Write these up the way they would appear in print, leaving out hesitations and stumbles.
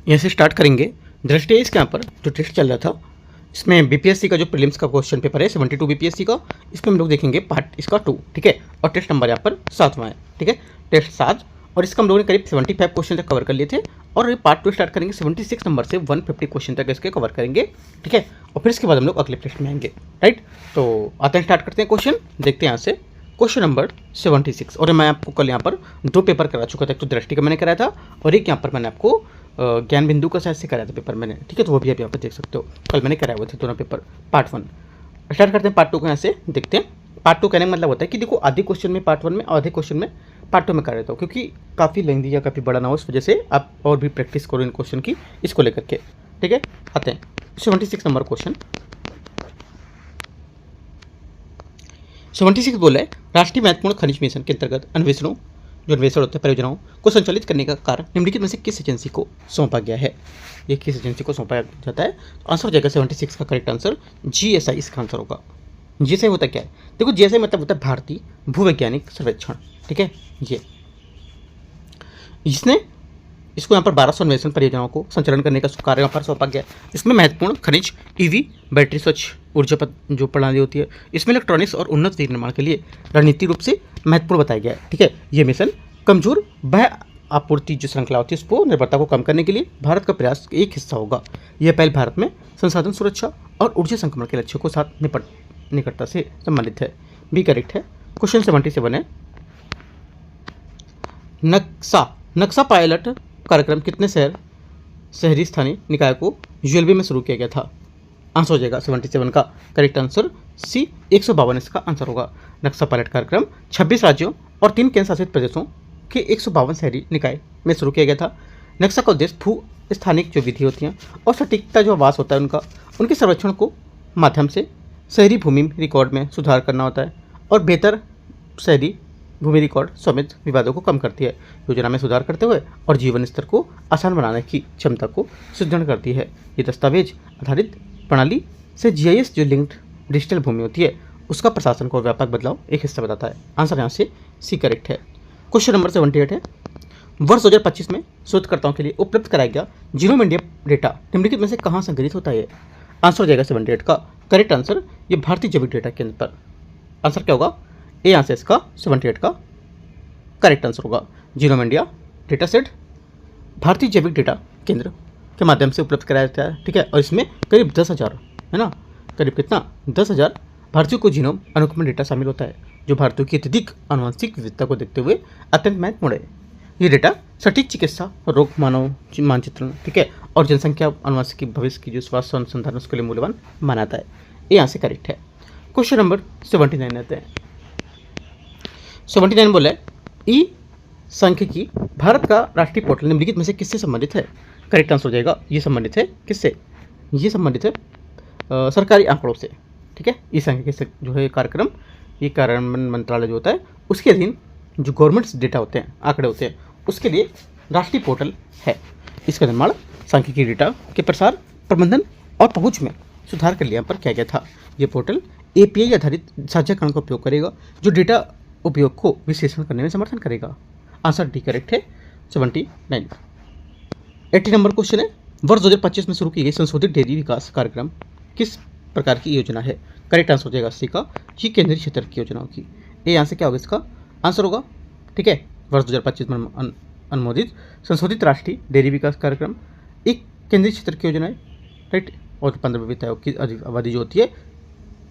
यहाँ से स्टार्ट करेंगे। दृष्टि इसके यहाँ पर जो टेस्ट चल रहा था, इसमें बीपीएससी का जो प्रीलिम्स का क्वेश्चन पेपर है 72 बीपीएससी का, इसमें हम लोग देखेंगे पार्ट इसका 2, ठीक है। और टेस्ट नंबर यहाँ पर 7वां है, ठीक है, टेस्ट 7। और इसका हम लोगों ने करीब 75 क्वेश्चन तक कवर कर लिए थे। और ये पार्ट 2 स्टार्ट करेंगे 76 नंबर से 150 क्वेश्चन तक इसके कवर करेंगे, ठीक है। और फिर इसके बाद हम लोग अगले टेस्ट में आएंगे, राइट। तो आते हैं, स्टार्ट करते हैं क्वेश्चन, देखते हैं यहाँ से क्वेश्चन नंबर 76। और मैं आपको कल यहाँ पर 2 पेपर करा चुका था, एक तो दृष्टि का मैंने कराया था और एक यहाँ पर मैंने आपको ज्ञान बिंदु का शायद से कराया था पेपर मैंने, ठीक है। तो वो भी आप यहाँ पर देख सकते हो, कल मैंने कराए हुए थे दोनों पेपर, पार्ट 1। स्टार्ट करते हैं पार्ट 2 को, यहाँ से देखते हैं। पार्ट 2 कहने का मतलब होता है कि देखो आधे क्वेश्चन में पार्ट 1 में, आधे क्वेश्चन में पार्ट 2 में कर देता हूँ, क्योंकि काफ़ी लेंदी या काफ़ी बड़ा ना हो, इस वजह से आप और भी प्रैक्टिस करो इन क्वेश्चन की, इसको लेकर के, ठीक है। आते हैं 76 नंबर क्वेश्चन। 76 बोला है, राष्ट्रीय महत्वपूर्ण खनिज मिशन के अंतर्गत अन्वेषणों, जो अन्वेषण होते हैं परियोजनाओं को संचालित करने का कार्य निम्नलिखित में से किस एजेंसी को सौंपा गया है। ये किस एजेंसी को सौंपा जाता है। आंसर हो जाएगा 76 का करेक्ट आंसर जीएसआई इसका आंसर होगा। जीएसआई होता क्या है, देखो जीएसआई मतलब होता है भारतीय भूवैज्ञानिक सर्वेक्षण, ठीक है। ये इसने इसको यहाँ पर 1200 अन्वेषण परियोजनाओं को संचालन करने का कार्य यहाँ पर सौंपा गया। इसमें महत्वपूर्ण खनिज, ईवी, बैटरी, स्वच्छ ऊर्जा जो प्रणाली होती है, इसमें इलेक्ट्रॉनिक्स और उन्नत निर्माण के लिए रणनीतिक रूप से महत्वपूर्ण बताया गया है, ठीक है। ये मिशन कमजोर वह आपूर्ति जो श्रृंखला होती है उसको निर्भरता को कम करने के लिए भारत का प्रयास एक हिस्सा होगा। यह पहल भारत में संसाधन सुरक्षा और ऊर्जा संक्रमण के लक्ष्यों को साथ निकटता से संबंधित है। भी करेक्ट है। क्वेश्चन 77 है, नक्शा पायलट कार्यक्रम कितने शहरी स्थानीय निकाय को यूएलबी में शुरू किया गया था। आंसर हो जाएगा 77 का करेक्ट आंसर सी 152 इसका आंसर होगा। नक्शा पायलट कार्यक्रम 26 राज्यों और 3 केंद्र शासित प्रदेशों के 152 शहरी निकाय में शुरू किया गया था। नक्शा का उद्देश्य भू स्थानिक जो विधि होती हैं और सटीकता जो आवास होता है उनके सर्वेक्षण को माध्यम से शहरी भूमि रिकॉर्ड में सुधार करना होता है और बेहतर शहरी भूमि रिकॉर्ड समेत विवादों को कम करती है, योजना में सुधार करते हुए और जीवन स्तर को आसान बनाने की क्षमता को सुदृढ़ करती है। ये दस्तावेज आधारित प्रणाली से जीआईएस जो लिंक्ड डिजिटल भूमि होती है उसका प्रशासन को व्यापक बदलाव एक हिस्सा बताता है। आंसर यहाँ से सी करेक्ट है। क्वेश्चन नंबर 78 है, वर्ष 2025 में शोधकर्ताओं के लिए उपलब्ध कराया गया जीनोम इंडिया डेटा निम्नलिखित में से कहाँ संग्रहित होता है। आंसर हो जाएगा 78 का करेक्ट आंसर ये भारतीय जैविक डेटा केंद्र पर। आंसर क्या होगा, ए आंसर इसका 78 का करेक्ट आंसर होगा। जीनोम इंडिया डेटा सेट भारतीय जैविक डेटा केंद्र के माध्यम से उपलब्ध कराया जाता है, ठीक है। और इसमें करीब 10,000 है ना, करीब कितना 10,000 भारतीयों को जीनोम अनुक्रमण डेटा शामिल होता है, जो भारतीयों की अत्यधिक आनुवंशिक विविधता को देखते हुए अत्यंत महत्वपूर्ण है। ये डेटा सटीक चिकित्सा, रोग मानव मानचित्रण, ठीक है, और जनसंख्या आनुवंशिक भविष्य की जो स्वास्थ्य अनुसंधान उसके लिए मूल्यवान मानाता है। ये यहाँ से करेक्ट है। क्वेश्चन नंबर 79 आते हैं। 79 बोला है, ई सांख्यिकी भारत का राष्ट्रीय पोर्टल निम्नलिखित में से किससे संबंधित है। करेक्ट आंसर हो जाएगा ये संबंधित है किससे, ये संबंधित है सरकारी आंकड़ों से, ठीक है। ई सांख्यिकी से जो है कार्यक्रम, ये कार्यान्वयन मंत्रालय जो होता है उसके अधीन जो गवर्नमेंट्स डेटा होते हैं, आंकड़े होते हैं, उसके लिए राष्ट्रीय पोर्टल है। इसका निर्माण सांख्यिकी डेटा के प्रसार, प्रबंधन और पहुंच में सुधार के लिए यहाँ पर किया गया था। ये पोर्टल एपीआई आधारित साझाकरण का उपयोग करेगा जो डेटा उपयोग को विश्लेषण करने में समर्थन करेगा। आंसर डी करेक्ट है 79। 80 नंबर क्वेश्चन है, वर्ष 2025 में शुरू की गई संशोधित डेयरी विकास कार्यक्रम किस प्रकार की योजना है। करेक्ट आंसर हो जाएगा सी का, ये केंद्रीय क्षेत्र की योजनाओं की। ये यहाँ से क्या होगा इसका आंसर होगा, ठीक है। वर्ष 2025 में अनुमोदित संशोधित राष्ट्रीय डेयरी विकास कार्यक्रम एक केंद्रीय क्षेत्र की योजना है, राइट। और 15 वित्त आयोग की अवधि जो होती है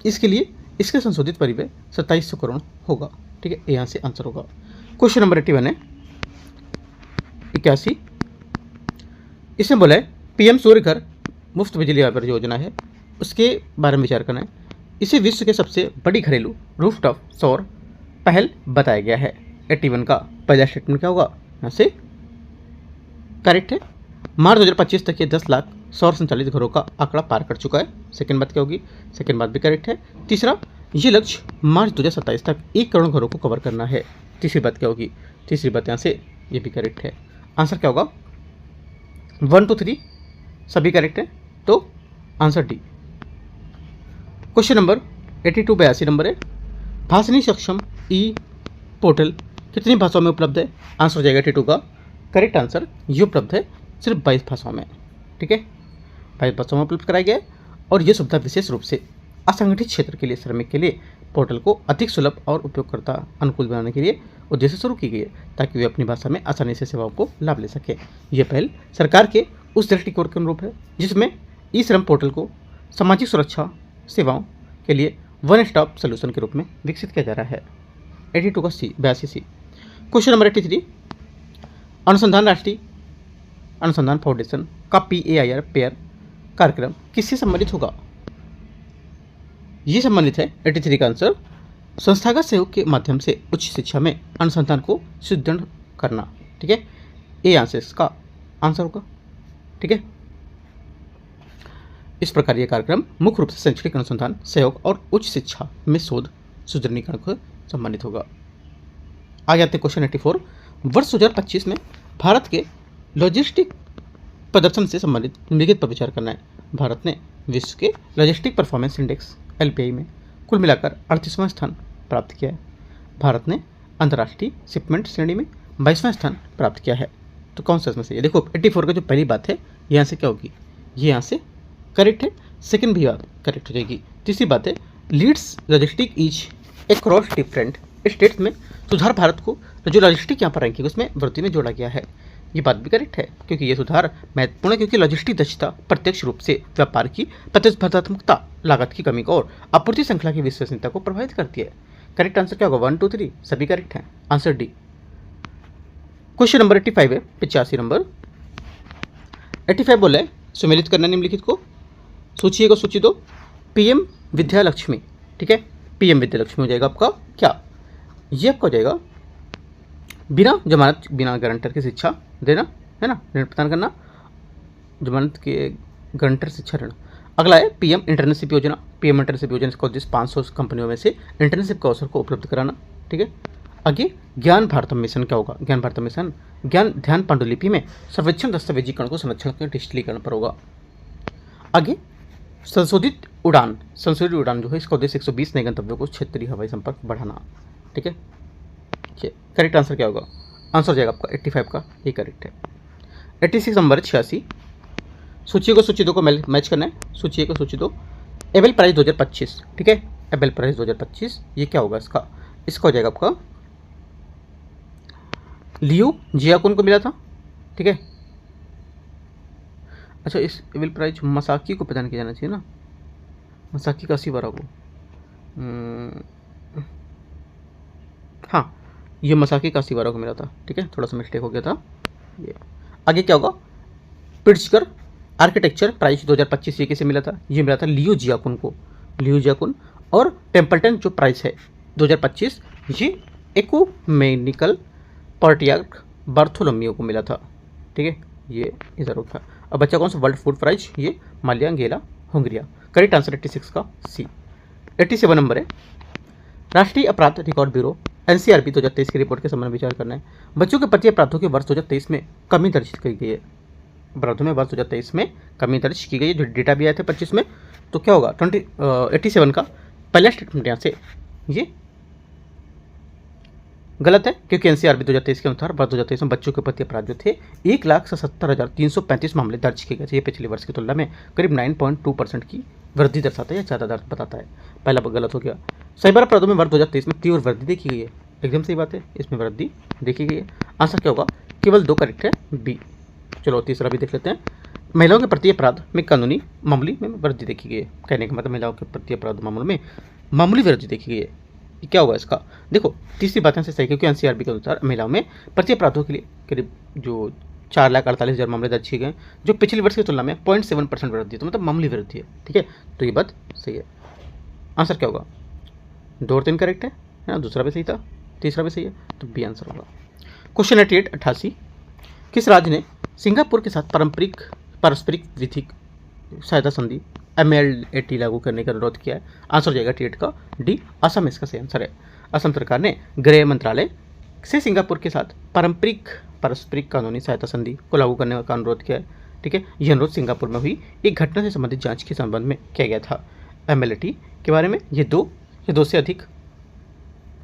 इसके लिए इसके संशोधित परिव्यय 2700 करोड़ होगा, ठीक है। यहाँ से आंसर होगा। क्वेश्चन नंबर 81 है, 81 इसमें बोला है पीएम सूर्य घर मुफ्त बिजली योजना है, उसके बारे में विचार करना है। इसे विश्व के सबसे बड़ी घरेलू रूफटॉप सौर पहल बताया गया है। 81 का पहला स्टेटमेंट क्या होगा, यहाँ से करेक्ट है। मार्च 2025 तक ये 10 लाख सौर संचालित घरों का आंकड़ा पार कर चुका है। सेकंड बात क्या होगी, सेकंड बात भी करेक्ट है। तीसरा, ये लक्ष्य मार्च 2027 तक 1 करोड़ घरों को कवर करना है। तीसरी बात क्या होगी, तीसरी बात यहाँ से ये भी करेक्ट है। आंसर क्या होगा, 1 2 3 सभी करेक्ट है, तो answer D. Question number 82 82 number है, भाषणी सक्षम ई पोर्टल कितनी भाषाओं में उपलब्ध है। आंसर हो जाएगा 82 का करेक्ट आंसर, ये उपलब्ध है सिर्फ 22 भाषाओं में, ठीक है, 22 भाषाओं में उपलब्ध कराई गए। और ये सुविधा विशेष रूप से असंगठित क्षेत्र के लिए श्रमिक के लिए पोर्टल को अधिक सुलभ और उपयोगकर्ता अनुकूल बनाने के लिए उद्देश्य शुरू की गई है, ताकि वे अपनी भाषा में आसानी से सेवाओं को लाभ ले सकें। यह पहल सरकार के उस दृष्टिकोण के अनुरूप है जिसमें ई श्रम पोर्टल को सामाजिक सुरक्षा सेवाओं के लिए वन स्टॉप सोल्यूशन के रूप में विकसित किया जा रहा है। 82 का सी 82 क्वेश्चन नंबर 83, अनुसंधान राष्ट्रीय अनुसंधान फाउंडेशन का PAIR पेयर कार्यक्रम किससे संबंधित होगा? ये संबंधित है 83 का आंसर संस्थागत सहयोग के माध्यम से उच्च शिक्षा में अनुसंधान को सुदृढ़ करना, ठीक है, ए आंसर इसका आंसर होगा, ठीक है। इस प्रकार यह कार्यक्रम मुख्य रूप से शैक्षणिक अनुसंधान सहयोग और उच्च शिक्षा में शोध सुदृढ़ीकरण को संबंधित होगा। आगे आते हैं क्वेश्चन 84, वर्ष 2025 में भारत के लॉजिस्टिक प्रदर्शन से संबंधित निम्नलिखित पर विचार करना है। भारत ने विश्व के लॉजिस्टिक परफॉर्मेंस इंडेक्स LPI में कुल मिलाकर 38वां स्थान प्राप्त किया है। भारत ने अंतर्राष्ट्रीय शिपमेंट श्रेणी में 22वां स्थान प्राप्त किया है। तो कौन सा इसमें से? देखो 84 का जो पहली बात है यहाँ से क्या होगी, ये यहाँ से करेक्ट है, सेकंड भी बात करेक्ट हो जाएगी। तीसरी बात है leads logistic is across different states में सुधार भारत को जो लॉजिस्टिक यहाँ पर रैंकिंग उसमें वृद्धि में जोड़ा गया है। ये बात भी करेक्ट है क्योंकि ये सुधार महत्वपूर्ण है क्योंकि लॉजिस्टिक दक्षता प्रत्यक्ष रूप से व्यापार की प्रतिस्पर्धात्मकता, लागत की कमी को और आपूर्ति श्रृंखला की विश्वसनीयता को प्रभावित करती है। करेक्ट आंसर क्या होगा? 1 2 3 सभी करेक्ट हैं। Answer D. क्वेश्चन नंबर 85 है, 85 नंबर 85 बोला है सुमेलित करना निम्नलिखित को, सोचिए को सूची दो। PM विद्या लक्ष्मी, ठीक है, PM विद्या लक्ष्मी हो जाएगा आपका क्या? ये आपका हो जाएगा बिना जमानत बिना गारंटर की शिक्षा देना, है ना, ऋण प्रदान करना, जमानत के गारंटर शिक्षा ऋण। अगला है PM इंटर्नशिप योजना। PM इंटर्नशिप योजना का उद्देश्य 500 कंपनियों में से इंटर्नशिप के अवसर को उपलब्ध कराना, ठीक है। आगे ज्ञान भारतम मिशन क्या होगा? ज्ञान भारतम मिशन ज्ञान ध्यान पांडुलिपि में सर्वेक्षण दस्तावेजीकरण को संरक्षण के डिजिटलीकरण पर होगा। आगे संशोधित उड़ान जो है इसका उद्देश्य 120 नए गंतव्यों को क्षेत्रीय हवाई संपर्क बढ़ाना, ठीक है। करेक्ट आंसर क्या होगा? आंसर हो जाएगा आपका 85 का, ये करेक्ट है। 86 नंबर 86 सूची को सूची दो को मैच करना है। सूची को सूची दो एबेल प्राइज 2025, ठीक है, एबेल प्राइज 2025 ये क्या होगा इसका? इसका हो जाएगा आपका लियो जियाकुन को मिला था, ठीक है। अच्छा इस एबेल प्राइज मसाकी को प्रदान किया जाना चाहिए ना, मसाकी का 80 को हाँ ये मसाकी का 80 को मिला था, ठीक है, थोड़ा सा मिस्टेक हो गया था ये। आगे क्या होगा? प्रिट्जकर आर्किटेक्चर प्राइज 2025 ये किसे मिला था? ये मिला था लियो जियाकुन को, लियो जियाकुन। और टेम्पल्टन जो प्राइज है 2025 ये एकुमेनिकल पार्टियार्क बार्थोलोमियो को मिला था, ठीक है, ये जरूर था। अब बच्चा कौन सा? वर्ल्ड फूड प्राइज ये माल्या गेला हंगरिया। करेक्ट आंसर 86 का सी। 87 नंबर है राष्ट्रीय अपराध रिकॉर्ड ब्यूरो NCRB 2023 की रिपोर्ट के संबंध में विचार करना है। बच्चों के प्रति अपराधों के वर्ष 2023 में कमी दर्ज की गई है। अपराधों में वर्ष 2023 में कमी दर्ज की गई है, जो डेटा भी आया था 25 में। तो क्या होगा? 87 का पहला स्टेटमेंट यहाँ से ये गलत है क्योंकि NCRB 2023 के अनुसार वर्ष 2023 में बच्चों के प्रति अपराध जो थे 1,77,335 मामले दर्ज किए गए थे। ये पिछले वर्ष की तुलना में करीब 9.2% की वृद्धि दर्शाता है या ज़्यादा दर्ज बताता है। पहला गलत हो गया। साइबर अपराधों में वर्ष 2023 में तीव्र वृद्धि देखी गई है, एकदम सही बात है, इसमें वृद्धि देखी गई है। आंसर क्या होगा? केवल 2 करेक्ट है, बी। चलो तीसरा भी देख लेते हैं। महिलाओं के प्रति अपराध में कानूनी मामूली में वृद्धि देखी गई है। कहने का मतलब महिलाओं के प्रति अपराध मामलों में मामूली वृद्धि देखी गई है। क्या होगा इसका? देखो तीसरी बात से सही क्योंकि NCRB के अनुसार महिलाओं में प्रति अपराधों के लिए करीब जो 4,48,000 मामले दर्ज किए गए, जो पिछले वर्ष की तुलना में 0.7% वृद्धि है, तो मतलब मामूली वृद्धि है, ठीक है। तो ये बात सही है। आंसर क्या होगा? 2 और 3 करेक्ट है ना, दूसरा भी सही था, तीसरा भी सही है, तो बी आंसर होगा। क्वेश्चन 88 किस राज्य ने सिंगापुर के साथ पारस्परिक विधिक सहायता संधि MLAT लागू करने का अनुरोध किया है? आंसर हो जाएगा 88 का डी, असम इसका सही आंसर है। असम सरकार ने गृह मंत्रालय से सिंगापुर के साथ पारस्परिक कानूनी सहायता संधि को लागू करने का अनुरोध किया है, ठीक है। यह अनुरोध सिंगापुर में हुई एक घटना से संबंधित जांच के संबंध में किया गया था। MLAT के बारे में ये दो से अधिक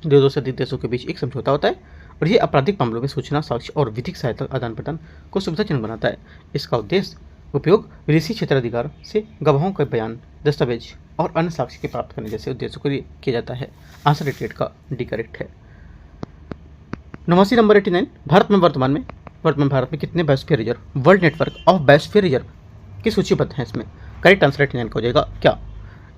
देशों के बीच एक समझौता होता है और ये आपराधिक मामलों में सूचना, साक्ष्य और विधिक सहायता आदान प्रदान को सुविधाजनक बनाता है। इसका उद्देश्य उपयोग विदेशी क्षेत्राधिकार से गवाहों के बयान, दस्तावेज और अन्य साक्ष्य के प्राप्त करने जैसे उद्देश्यों के लिए किया जाता है। आंसर 88 का डी करेक्ट है। 89 नंबर 89, भारत में भारत में कितने biosphere reserve world network of biosphere reserve की सूचीबद्ध हैं? इसमें करेक्ट आंसर 89 का हो जाएगा क्या?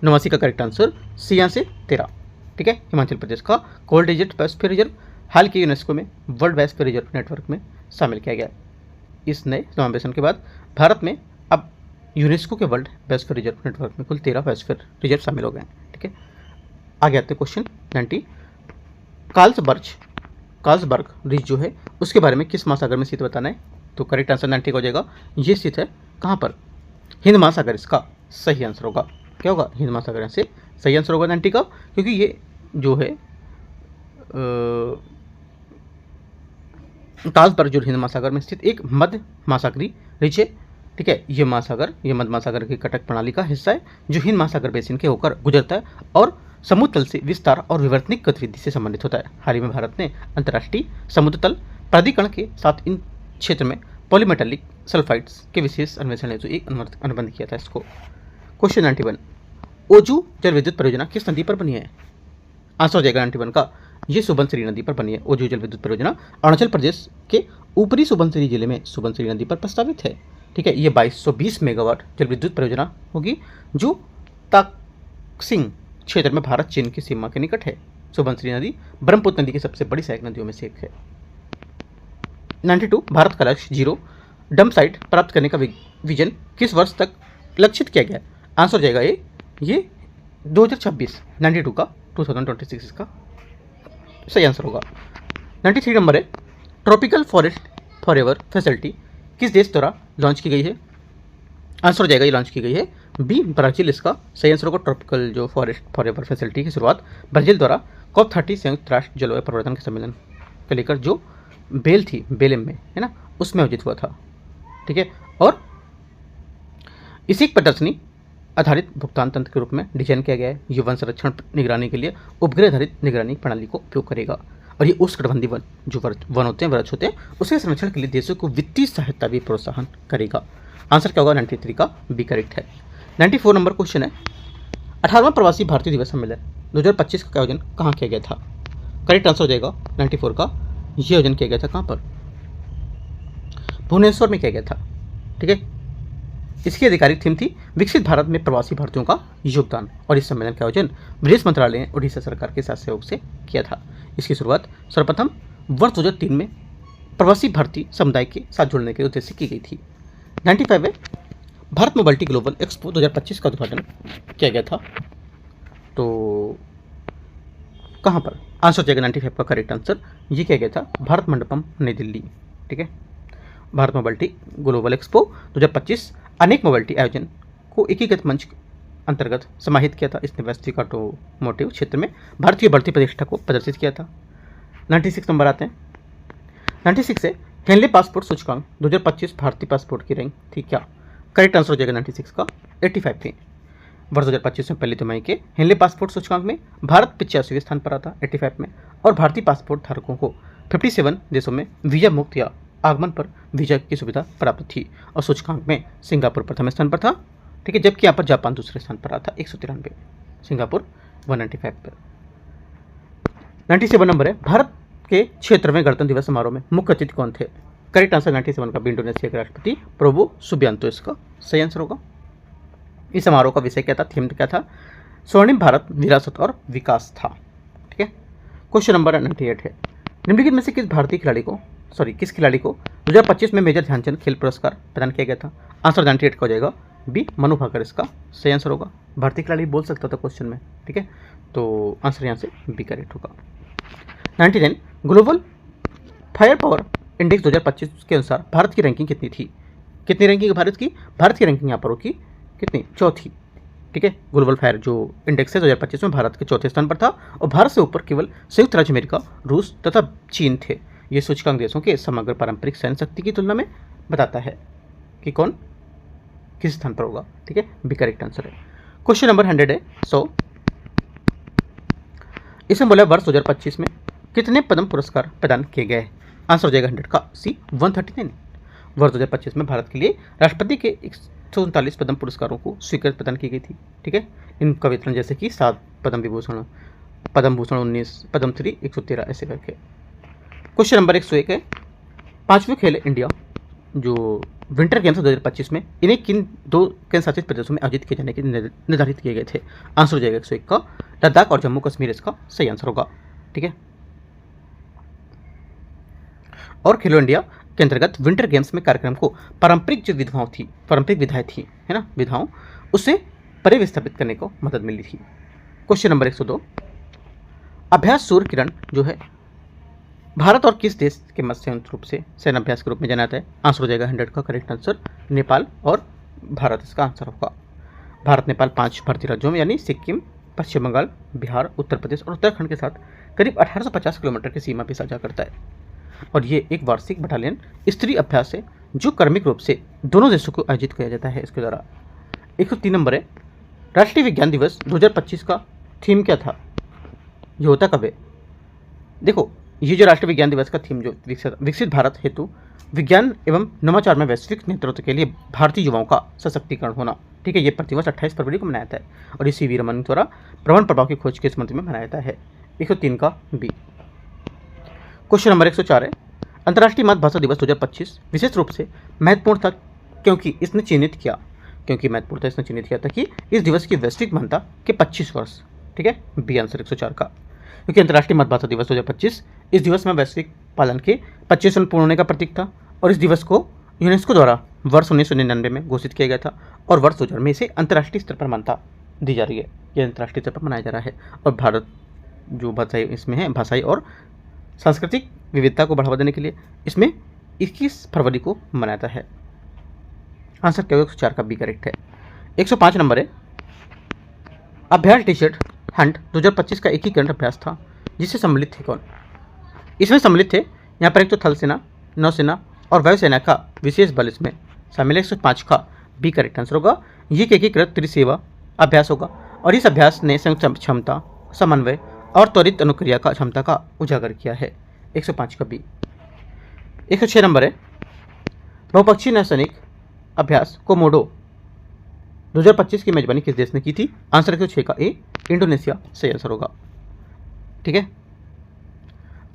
89 का करेक्ट आंसर सी से 13। ठीक है, हिमाचल प्रदेश का कोल्ड डेजर्ट बायोस्फीयर रिजर्व हाल के यूनेस्को में वर्ल्ड बायोस्फीयर रिजर्व नेटवर्क में शामिल किया गया। इस नए समावेशन के बाद भारत में अब यूनेस्को के वर्ल्ड बायोस्फीयर रिजर्व नेटवर्क में कुल 13 बायोस्फीयर रिजर्व शामिल हो गए हैं। ठीक है, आगे आते हैं क्वेश्चन 90। कार्लसबर्ग रिज जो है उसके बारे में किस महासागर में स्थित बताना है? तो करेक्ट आंसर 90 हो जाएगा। ये स्थित है कहाँ पर? हिंद महासागर इसका सही आंसर होगा। क्या होगा? हिंद महासागर से सही आंसर होगा 90 का, क्योंकि ये जो है कार्लसबर्ग जो हिंद महासागर में स्थित एक मध्य महासागरीय रिज है। ठीक है, ये मध्य महासागर की कटक प्रणाली का हिस्सा है जो हिंद महासागर बेसिन के होकर गुजरता है और समुद्र तल से विस्तार और विवर्तनिक गतिविधि से संबंधित होता है। हाल ही में भारत ने अंतर्राष्ट्रीय समुद्र तल प्राधिकरण के साथ इन क्षेत्र में पॉलीमेटालिक सल्फाइड्स के विशेष अन्वेषण हेतु एक अनुबंध किया था इसको। क्वेश्चन 91, ओजू जल विद्युत परियोजना किस नदी पर बनी है? आंसर हो जाएगा 91 का, ये सुबनसिरी नदी पर बनी है। ओजू जल विद्युत परियोजना अरुणाचल प्रदेश के ऊपरी सुबनसिरी जिले में सुबनसिरी नदी पर प्रस्तावित है। ठीक है, ये 2220 मेगावाट जल विद्युत परियोजना होगी जो ताकसिंग क्षेत्र में भारत चीन की सीमा के निकट है। सुबनसिरी नदी ब्रह्मपुत्र नदी की सबसे बड़ी सहायक नदियों में से एक है। 92, भारत का लक्ष्य 0 डंप साइट प्राप्त करने का विजन किस वर्ष तक लक्षित किया गया? आंसर हो जाएगा ये 2026। 92 का 2026 का सही आंसर होगा। 93 नंबर है, ट्रॉपिकल फॉरेस्ट फॉरएवर फैसिलिटी किस देश द्वारा लॉन्च की गई है? आंसर हो जाएगा ये लॉन्च की गई है बी ब्राजील इसका सही आंसर होगा। ट्रॉपिकल जो फॉरेस्ट फॉरएवर फैसिलिटी की शुरुआत ब्राजील द्वारा COP30 संयुक्त राष्ट्र जलवायु परिवर्तन के सम्मेलन को लेकर जो बेलेम में है ना, उसमें आयोजित हुआ था। ठीक है, और इसी प्रदर्शनी आधारित भुगतान तंत्र के रूप में डिजाइन किया गया है। ये वन संरक्षण निगरानी के लिए उपग्रह आधारित निगरानी प्रणाली को उपयोग करेगा और ये उष्णकटिबंधीय वन जो वन होते हैं, वृक्ष होते हैं, उसके संरक्षण के लिए देशों को वित्तीय सहायता भी प्रोत्साहन करेगा। आंसर क्या होगा? 93 का बी करेक्ट है। 94 नंबर क्वेश्चन है, 18वां प्रवासी भारतीय दिवस सम्मेलन 2025 का आयोजन कहाँ किया गया था? करेक्ट आंसर हो जाएगा 94 का, ये आयोजन किया गया था कहाँ पर? भुवनेश्वर में किया गया था। ठीक है, इसकी आधिकारिक थीम थी विकसित भारत में प्रवासी भारतीयों का योगदान और इस सम्मेलन का आयोजन विदेश मंत्रालय ने उड़ीसा सरकार के साथ सहयोग से किया था। इसकी शुरुआत सर्वप्रथम वर्ष 2003 में प्रवासी भारतीय समुदाय के साथ जुड़ने के उद्देश्य से की गई थी। 95 में भारत मोबिलिटी ग्लोबल एक्सपो 2025 का उद्घाटन किया गया था। तो कहाँ पर? आंसर हो जाएगा 95 का करेक्ट आंसर, ये किया गया था भारत मंडपम नई दिल्ली। ठीक है, भारत मोबिलिटी ग्लोबल एक्सपो 2025 अनेक मोबिलिटी आयोजन को एकीकृत मंच अंतर्गत समाहित किया था। इसने वैश्विक ऑटोमोटिव क्षेत्र में भारतीय बढ़ती प्रतिष्ठा को प्रदर्शित किया था। 96 नंबर आते हैं। 96 से हेनले पासपोर्ट सूचकांक 2025 भारतीय पासपोर्ट की रैंक थी क्या? करेक्ट आंसर हो जाएगा 96 का 85 थी। वर्ष 2025 में पहली तिमाही के हेनले पासपोर्ट सूचकांक में भारत 85वें स्थान पर आता 85 में, और भारतीय पासपोर्ट धारकों को 57 देशों में वीजा मुक्त या आगमन पर वीजा की सुविधा प्राप्त थी और सूचकांक में सिंगापुर प्रथम स्थान पर था। ठीक है, जबकि यहाँ पर जापान दूसरे स्थान पर आता 193, सिंगापुर 195 पर। 97 नंबर है, भारत के क्षेत्र में गणतंत्र दिवस समारोह में मुख्य अतिथि कौन थे? करेक्ट आंसर 97 का इंडोनेशिया के राष्ट्रपति प्रोबो सुबियांतो इसका सही आंसर होगा। इस समारोह का विषय क्या था, थीम क्या था? स्वर्णिम भारत विरासत और विकास था। ठीक है, क्वेश्चन नंबर 98 है, निम्नलिखित में से किस खिलाड़ी को 2025 में मेजर ध्यानचंद खेल पुरस्कार प्रदान किया गया था? आंसर 98 का हो जाएगा बी मनु भाकर इसका सही आंसर होगा। भारतीय खिलाड़ी बोल सकता था क्वेश्चन में। ठीक है, तो आंसर यहाँ से बी करेक्ट होगा। 99 ग्लोबल फायर पावर इंडेक्स 2025 के अनुसार भारत की रैंकिंग कितनी थी? कितनी रैंकिंग भारत की रैंकिंग यहाँ पर होगी कितनी? चौथी। ठीक है, ग्लोबल फायर जो इंडेक्स है 2025 में भारत के चौथे स्थान पर था और भारत से ऊपर केवल संयुक्त राज्य अमेरिका, रूस तथा चीन थे। ये सूचकांक देशों के समग्र पारंपरिक सैन्य शक्ति की तुलना में बताता है कि कौन किस स्थान पर होगा। ठीक है, बी करेक्ट आंसर है। क्वेश्चन नंबर 100 है 100, इसमें बोला वर्ष 2025 में कितने पद्म पुरस्कार प्रदान किए गए? आंसर हो जाएगा 100 का सी 139। वर्ष 2025 में भारत के लिए राष्ट्रपति के 139 पद्म पुरस्कारों को स्वीकृति प्रदान की गई थी। ठीक है, इनका वितरण जैसे कि 7 पद्म विभूषण, पद्म भूषण 19, पद्म श्री 113 ऐसे करके। क्वेश्चन नंबर 101 है, 5वें खेलो इंडिया जो विंटर गेम्स 2025 में इन्हें किन 2 केंद्र शासित प्रदेशों में आयोजित किए जाने के निर्धारित किए गए थे? आंसर हो जाएगा 101 का लद्दाख और जम्मू कश्मीर इसका सही आंसर होगा। ठीक है, और खेलो इंडिया के अंतर्गत विंटर गेम्स में कार्यक्रम को पारंपरिक जो विधाओं थी, पारंपरिक विधाएं थी, है ना, विधाओं, उससे परिविस्थापित करने को मदद मिली थी। क्वेश्चन नंबर 102, अभ्यास सूर्य किरण जो है भारत और किस देश के मध्य संयुक्त रूप से सैन्य अभ्यास के रूप में जाना जाता है? आंसर हो जाएगा 100 का करेक्ट आंसर नेपाल और भारत इसका आंसर होगा। भारत नेपाल 5 भारतीय राज्यों में यानी सिक्किम, पश्चिम बंगाल, बिहार, उत्तर प्रदेश और उत्तराखंड के साथ करीब 1850 किलोमीटर की सीमा भी साझा करता है और ये एक वार्षिक बटालियन स्तरीय अभ्यास है जो क्रमिक रूप से दोनों देशों को आयोजित किया जाता है इसके द्वारा। 103 नंबर है, राष्ट्रीय विज्ञान दिवस 2025 का थीम क्या था? ये होता कब है? देखो, ये जो राष्ट्रीय विज्ञान दिवस का थीम जो विकसित भारत हेतु विज्ञान एवं नवाचार में वैश्विक नेतृत्व के लिए भारतीय युवाओं का सशक्तिकरण होना। ठीक है, ये प्रतिवर्ष 28 फरवरी को मनाया जाता है और ये सीवी रमन द्वारा प्रवण प्रभाव की खोज के स्मृति में मनाया जाता है। 103 का बी। क्वेश्चन नंबर 104 है, अंतर्राष्ट्रीय मातृभाषा दिवस 2025 विशेष रूप से महत्वपूर्ण था क्योंकि इसने चिन्हित किया था कि इस दिवस की वैश्विक मान्यता के 25 वर्ष। ठीक है, बी आंसर 104 का, क्योंकि अंतर्राष्ट्रीय मातृभाषा दिवस 2025 इस दिवस में वैश्विक पालन के 25 वर्ष पूर्ण होने का प्रतीक था और इस दिवस को यूनेस्को द्वारा वर्ष 1999 में घोषित किया गया था और वर्ष 2000 में इसे अंतर्राष्ट्रीय स्तर पर मान्यता दी जा रही है। यह अंतर्राष्ट्रीय स्तर पर मनाया जा रहा है और भारत जो भाषाई इसमें है, भाषाई और सांस्कृतिक विविधता को बढ़ावा देने के लिए इसमें 21 फरवरी को मनाता है। आंसर क्या होगा? 104 का बी करेक्ट है। 105 नंबर है, अभ्यास टी-शर्ट हंट 2025 का एकीकरण अभ्यास था जिससे सम्मिलित थे कौन? इसमें सम्मिलित थे यहाँ पर एक तो थल सेना, नौसेना और वायुसेना का विशेष बल इसमें शामिल है। 105 का बी करेक्ट आंसर होगा। ये एकीकृत त्रिसेवा अभ्यास होगा और इस अभ्यास ने संयुक्त क्षमता, समन्वय और त्वरित अनुक्रिया का क्षमता का उजागर किया है। 105 का बी। 106 नंबर है, बहुपक्षीय नौसैनिक अभ्यास कोमोडो 2025 की मेजबानी किस देश ने की थी? आंसर 106 का ए इंडोनेशिया सही आंसर होगा। ठीक है,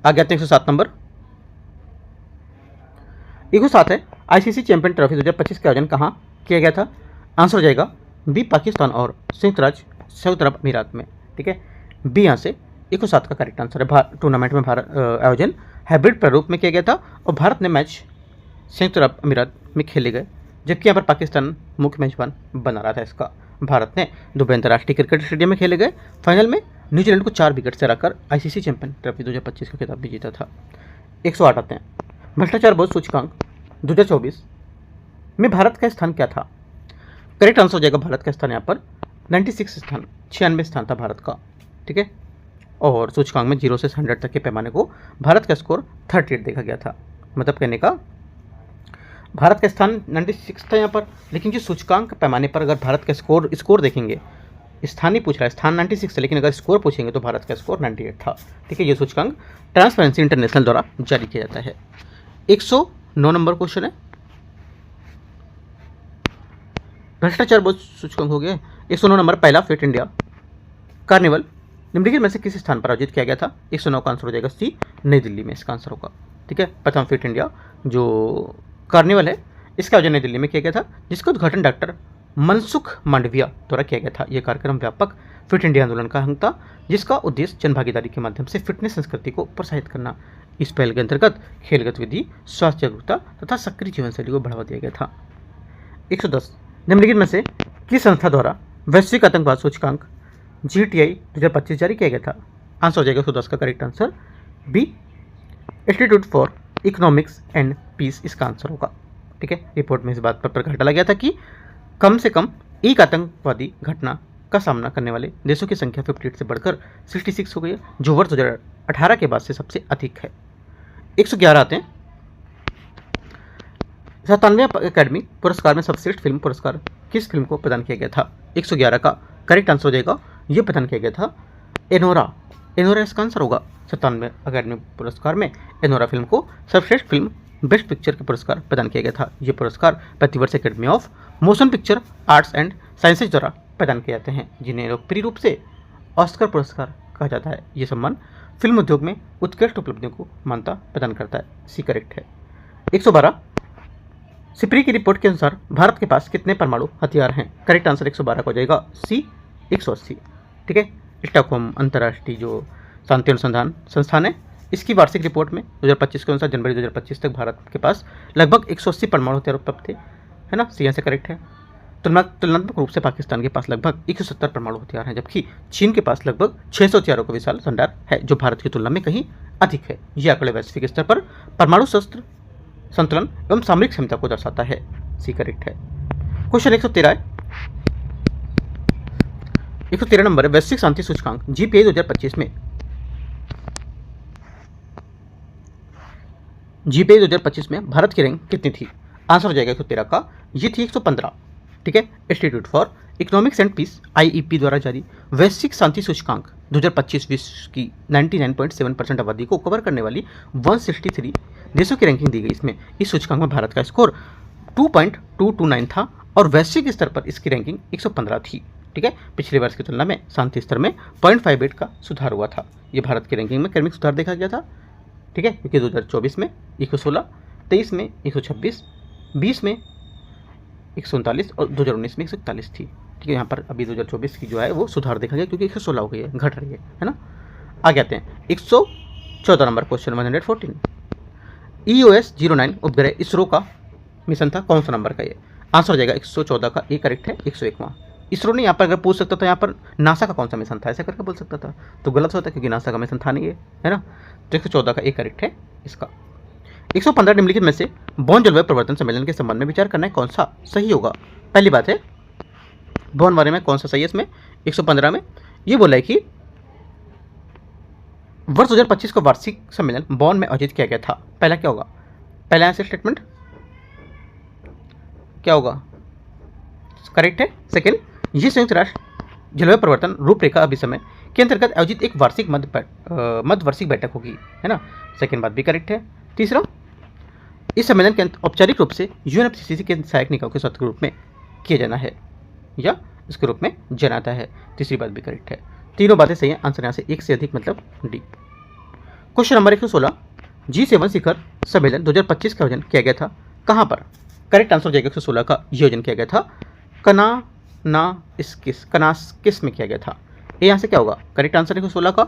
आगे आते हैं 107 नंबर। 107 है, आईसीसी चैंपियन ट्रॉफी 2025 का आयोजन कहाँ किया गया था? आंसर हो जाएगा बी पाकिस्तान और संयुक्त अरब अमीरात में। ठीक है, बी यहाँ से 107 का करेक्ट आंसर है। टूर्नामेंट में आयोजन हाइब्रिड प्रारूप में किया गया था और भारत ने मैच संयुक्त अरब अमीरात में खेले गए जबकि यहाँ पर पाकिस्तान मुख्य मेजबान बना रहा था। इसका भारत ने दुबई अंतर्राष्ट्रीय क्रिकेट स्टेडियम में खेले गए फाइनल में न्यूजीलैंड को 4 विकेट से हराकर आईसीसी चैंपियन ट्रॉफी 2025 का खिताब भी जीता था। 108 आते हैं, भ्रष्टाचार बोध सूचकांक 2024 में भारत का स्थान क्या था? करेक्ट आंसर हो जाएगा भारत का स्थान यहाँ पर 96 स्थान, 96 स्थान था भारत का। ठीक है, और सूचकांक में 0 से 100 तक के पैमाने को भारत का स्कोर 38 देखा गया था। मतलब कहने का भारत का स्थान 96 था यहाँ पर, लेकिन जो सूचकांक पैमाने पर अगर भारत का स्कोर देखेंगे, स्थान नहीं पूछ रहा है, स्थान 96 है लेकिन अगर स्कोर पूछेंगे तो भारत का स्कोर 98 था। ठीक है, ये सूचकांक ट्रांसपेरेंसी इंटरनेशनल द्वारा जारी किया जाता है। 109 नंबर क्वेश्चन है, भ्रष्टाचार बोध सूचकांक हो गया। 109 नंबर, पहला फिट इंडिया कार्निवल निम्नलिखित में से किस स्थान पर आयोजित किया गया था? 109 का आंसर हो जाएगा सी, नई दिल्ली में इसका आंसर होगा। ठीक है, प्रथम फिट इंडिया जो कार्निवल है इसका आयोजन नई दिल्ली में किया गया था जिसका उद्घाटन डॉक्टर मनसुख मांडविया द्वारा किया गया था। यह कार्यक्रम व्यापक फिट इंडिया आंदोलन का अंग था जिसका उद्देश्य जन भागीदारी के माध्यम से फिटनेस संस्कृति को प्रोत्साहित करना। इस पहल के अंतर्गत खेल गतिविधि, स्वास्थ्य जागरूकता तथा सक्रिय जीवन शैली को बढ़ावा दिया गया था। 110 निम्नलिखित में से किस संस्था द्वारा वैश्विक आतंकवाद सूचकांक GTI 2025 जारी किया गया था? आंसर हो जाएगा 110 का correct answer B, institute for economics and peace इसका आंसर होगा। ठीक है, रिपोर्ट में इस बात पर प्रकाश डाला गया था कि कम से कम एक आतंकवादी घटना का सामना करने वाले देशों की संख्या 58 से बढ़कर 66 हो गई है जो वर्ष 2018 के बाद से सबसे अधिक है। 111 आते हैं, 97वें अकेडमी पुरस्कार में सर्वश्रेष्ठ फिल्म पुरस्कार किस फिल्म को प्रदान किया गया था? 111 का करेक्ट आंसर हो जाएगा, ये प्रदान किया गया था एनोरा एनोरा इसका आंसर होगा। 97वें अकादमी पुरस्कार में एनोरा फिल्म को सर्वश्रेष्ठ फिल्म बेस्ट पिक्चर का पुरस्कार प्रदान किया गया था। ये पुरस्कार प्रतिवर्ष academy of motion picture arts and sciences द्वारा प्रदान किए जाते हैं, जिन्हें लोकप्रिय रूप से ऑस्कर पुरस्कार कहा जाता है। ये सम्मान फिल्म उद्योग में उत्कृष्ट उपलब्धियों को मान्यता प्रदान करता है। सी करेक्ट है। 112 सिप्री की रिपोर्ट के अनुसार भारत के पास कितने परमाणु हथियार हैं? करेक्ट आंसर 112 का हो जाएगा सी 180। ठीक है। स्टॉकहोम अंतर्राष्ट्रीय जो शांति अनुसंधान संस्थान है, इसकी वार्षिक रिपोर्ट में 2025 के अनुसार जनवरी 2025 तक भारत के पास लगभग 180 परमाणु हथियार उपलब्ध थे, है ना। सी आंसर करेक्ट है। तुलनात्मक रूप से पाकिस्तान के पास लगभग 170 परमाणु हथियार हैं, जबकि चीन के पास लगभग 600 हथियारों का विशाल भंडार है, जो भारत की तुलना में कहीं अधिक है। ये आंकड़े वैश्विक स्तर पर परमाणु शस्त्र संतुलन एवं सामरिक क्षमता को दर्शाता है। सी करेक्ट है। क्वेश्चन 113 नंबर है, वैश्विक शांति सूचकांक जीपीआई 2025 में भारत की रैंक कितनी थी? आंसर हो जाएगा 113 का, ये थी 115। ठीक है। Institute for economics and peace IEP द्वारा जारी वैश्विक शांति सूचकांक 2025 विश्व की 99.7% आबादी को कवर करने वाली 163 देशों की रैंकिंग दी गई। इसमें इस सूचकांक में भारत का स्कोर 2.229 था और वैश्विक स्तर पर इसकी रैंकिंग 115 थी। ठीक है। पिछले वर्ष की तुलना में शांति स्तर में 0.58 का सुधार हुआ था। ये भारत की रैंकिंग में क्रमिक सुधार देखा गया था। ठीक है, क्योंकि 2024 में 116, 23 में 126, 20 में 139 और 2019 में 141 थी। ठीक है। यहाँ पर अभी 2024 की जो है वो सुधार देखा गया, क्योंकि 116 हो गई है, घट रही है ना। आगे आते हैं 114 नंबर क्वेश्चन 114। EOS 09 उपग्रह इसरो का मिशन था, कौन सा नंबर का? ये आंसर हो जाएगा 114 का, ए करेक्ट है 101वां। इसरो ने यहाँ पर अगर पूछ सकता था यहाँ पर नासा का कौन सा मिशन था, ऐसा करके बोल सकता था, तो गलत होता, क्योंकि नासा का मिशन था नहीं है ना। तो 114 का ए करेक्ट है इसका। 115 निम्नलिखित में से बॉन जलवायु परिवर्तन सम्मेलन के संबंध में विचार करना है कौन सा सही होगा? पहली बात है बॉन बारे में कौन सा सही है इसमें? 115 में ये बोला है कि वर्ष 2025 को वार्षिक सम्मेलन बॉन में आयोजित किया गया था। पहला क्या होगा? पहला आंसर स्टेटमेंट क्या होगा? करेक्ट है। सेकंड, ये संयुक्त राष्ट्र जलवायु परिवर्तन रूपरेखा अभिसमय के अंतर्गत आयोजित एक वार्षिक मध्यवार्षिक बैठक होगी, है ना। सेकंड बात भी करेक्ट है। तीसरा, इस सम्मेलन के औपचारिक रूप से यूएनएफसीसीसी के सहायक निकायों के सदस्य के रूप में किया जाना है या इसके रूप में जनाता है। तीसरी बात भी करेक्ट है। तीनों बातें सही हैं। आंसर यहाँ से एक से अधिक मतलब डी। क्वेश्चन नंबर 116, G7 शिखर सम्मेलन 2025 का आयोजन किया गया था कहाँ पर? करेक्ट आंसर हो जाएगा 116 का, ये आयोजन किया गया था कनास्किस में किया गया था। ये यहाँ से क्या होगा? करेक्ट आंसर 116 का,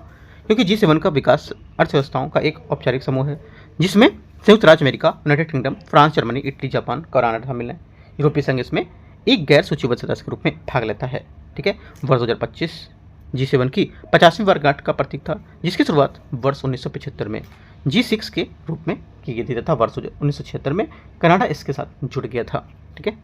क्योंकि G7 का विकास अर्थव्यवस्थाओं का एक औपचारिक समूह है, जिसमें संयुक्त राज्य America, United kingdom, France, Germany, Italy, Japan, Canada शामिल है। यूरोपीय संघ इसमें एक गैर सूचीबद्ध सदस्य के रूप में भाग लेता है। ठीक है। वर्ष 2025 G7 की 50वीं वर्षगांठ का प्रतीक था, जिसकी शुरुआत वर्ष 1975 में G6 के रूप में की गई थी तथा वर्ष 1976 में कनाडा इसके साथ जुड़ गया था। ठीक है।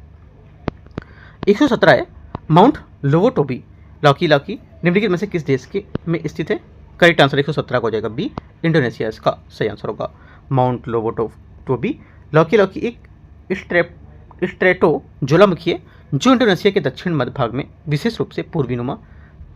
117 है, माउंट लोवोटोबी लॉकी निम्नलिखित में से किस देश के में स्थित है? करेक्ट आंसर 117 को हो जाएगा बी, इंडोनेशिया इसका सही आंसर होगा। माउंट लोवोटोबी लॉकी एक स्ट्रेटो ज्वालामुखी है, जो इंडोनेशिया के दक्षिण मध्य भाग में विशेष रूप से पूर्वी नुमा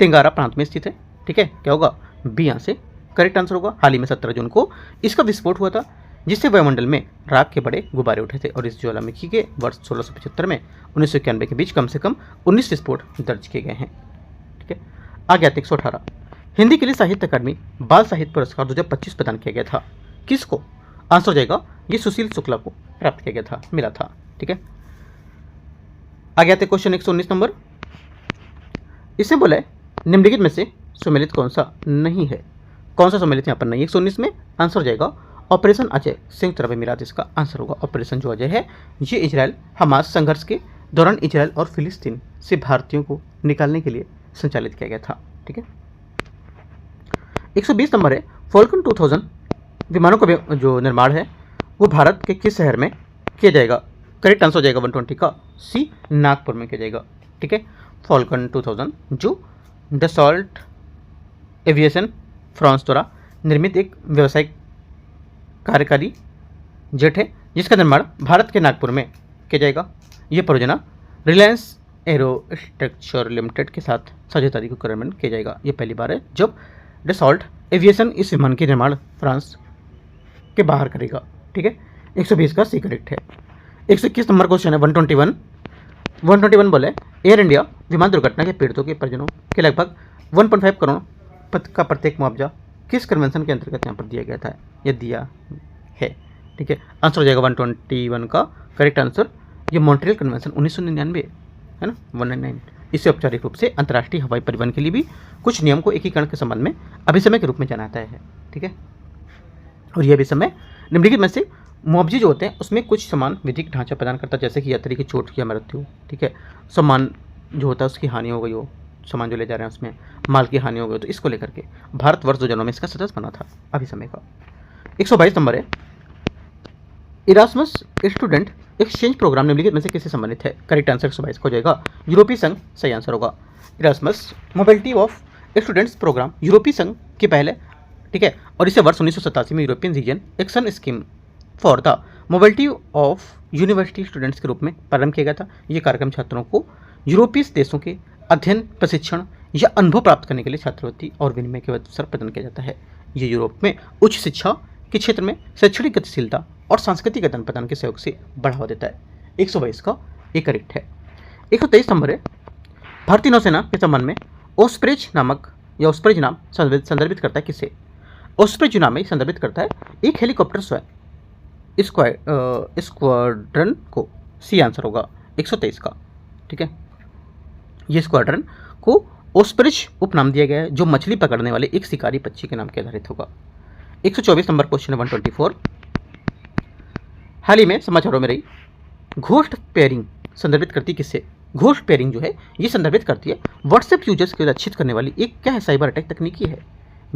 तेंगारा प्रांत में स्थित है। ठीक है। क्या होगा? बी यहाँ से करेक्ट आंसर होगा। हाल ही में 17 जून को इसका विस्फोट हुआ था, जिससे वायुमंडल में राख के बड़े गुब्बारे उठे थे, और इस ज्वालामुखी के वर्ष 1675 में 1991 के बीच कम से कम 19 विस्फोट दर्ज किए गए हैं। ठीक है। आगे आते 118, हिंदी के लिए साहित्य अकादमी बाल साहित्य पुरस्कार 2025 प्रदान किया गया था, किसको? आंसर हो जाएगा ये सुशील शुक्ला को प्राप्त किया गया था, मिला था। ठीक है। आगे आते क्वेश्चन 119 नंबर। इससे बोला है निम्नलिखित में से सम्मिलित कौन सा नहीं है? कौन सा सम्मिलित यहाँ पर नहीं है? 119 में आंसर हो जाएगा ऑपरेशन अजय, संयुक्त अरब अमीरात इसका आंसर होगा। ऑपरेशन जो अजय है, ये इजराइल हमास संघर्ष के दौरान इजराइल और फिलिस्तीन से भारतीयों को निकालने के लिए संचालित किया गया था। ठीक है। 120 नंबर है, फॉल्कन 2000 विमानों का जो निर्माण है वो भारत के किस शहर में किया जाएगा? करेक्ट आंसर हो जाएगा 120 का, सी, नागपुर में किया जाएगा। ठीक है। फॉल्कन 2000 जो डसॉल्ट एविएशन फ्रांस द्वारा निर्मित एक व्यावसायिक कार्यकारी जेट है, जिसका निर्माण भारत के नागपुर में किया जाएगा। यह परियोजना रिलायंस एरोस्ट्रक्चर लिमिटेड के साथ साझेदारी को कार्यान्वयन किया जाएगा। ये पहली बार है जब डसॉल्ट एविएशन इस विमान के निर्माण फ्रांस के बाहर करेगा। ठीक है, 120 का सी करेक्ट है। 121 नंबर क्वेश्चन है 121 बोले एयर इंडिया विमान दुर्घटना के पीड़ितों के परिजनों के लगभग 1.5 करोड़ का प्रत्येक मुआवजा किस कन्वेंशन के अंतर्गत यहाँ पर दिया गया था, यह दिया है। ठीक है, आंसर हो जाएगा 121 का करेक्ट आंसर, ये मॉन्ट्रियल कन्वेंशन 1999 है ना, 199। इसे औपचारिक रूप से अंतर्राष्ट्रीय हवाई परिवहन के लिए भी कुछ नियम को एकीकरण के संबंध में अभिसमय के रूप में जाना जाता है। ठीक है, और यह अभिसमय निम्नलिखित में से मुआवजे जो होते हैं उसमें कुछ समान विधिक ढांचा प्रदान करता है, जैसे कि यात्री की चोट या मृत्यु, ठीक है, सामान जो होता है उसकी हानि हो गई हो, सामान जो ले जा रहे हैं उसमें माल की हानि हो गई, तो इसको लेकर के भारत वर्ष 2009 में इसका सदस्य बना था अभिसमय का। 122 नंबर है इरास्मस स्टूडेंट एक्सचेंज प्रोग्राम निम्नलिखित में से किससे संबंधित है, करेक्ट आंसर 122 हो जाएगा यूरोपीय संघ, सही आंसर होगा। Erasmus mobility of students program यूरोपीय संघ के पहले, ठीक है, और इसे वर्ष 1987 में European region action scheme for the mobility of university students के रूप में प्रारंभ किया गया था। ये कार्यक्रम छात्रों को यूरोपीय देशों के अध्ययन, प्रशिक्षण या अनुभव प्राप्त करने के लिए छात्रवृत्ति और विनिमय के अवसर प्रदान किया जाता है। ये यूरोप में उच्च शिक्षा के क्षेत्र में शैक्षणिक गतिशीलता और सांस्कृतिक आदान प्रदान के सहयोग से बढ़ावा देता है। 122 का ये करेक्ट है। 123 नंबर है भारतीय नौसेना के संबंध में ओस्प्रिच नामक या ओस्प्रिच नाम संदर्भित करता है किसे, ओस्प्रिच नाम में संदर्भित करता है एक हेलीकॉप्टर स्क्वाड्रन को, सी आंसर होगा 123 का। ठीक है, ये स्क्वाड्रन को ओस्प्रिच उपनाम दिया गया है जो मछली पकड़ने वाले एक शिकारी पक्षी के नाम के आधारित होगा। 124 नंबर क्वेश्चन है 124 हाल ही में समाचारों में रही घोस्ट पेयरिंग संदर्भित करती किससे, घोस्ट पेयरिंग जो है ये संदर्भित करती है व्हाट्सएप यूजर्स को लक्षित करने वाली एक क्या है, साइबर अटैक तकनीकी है।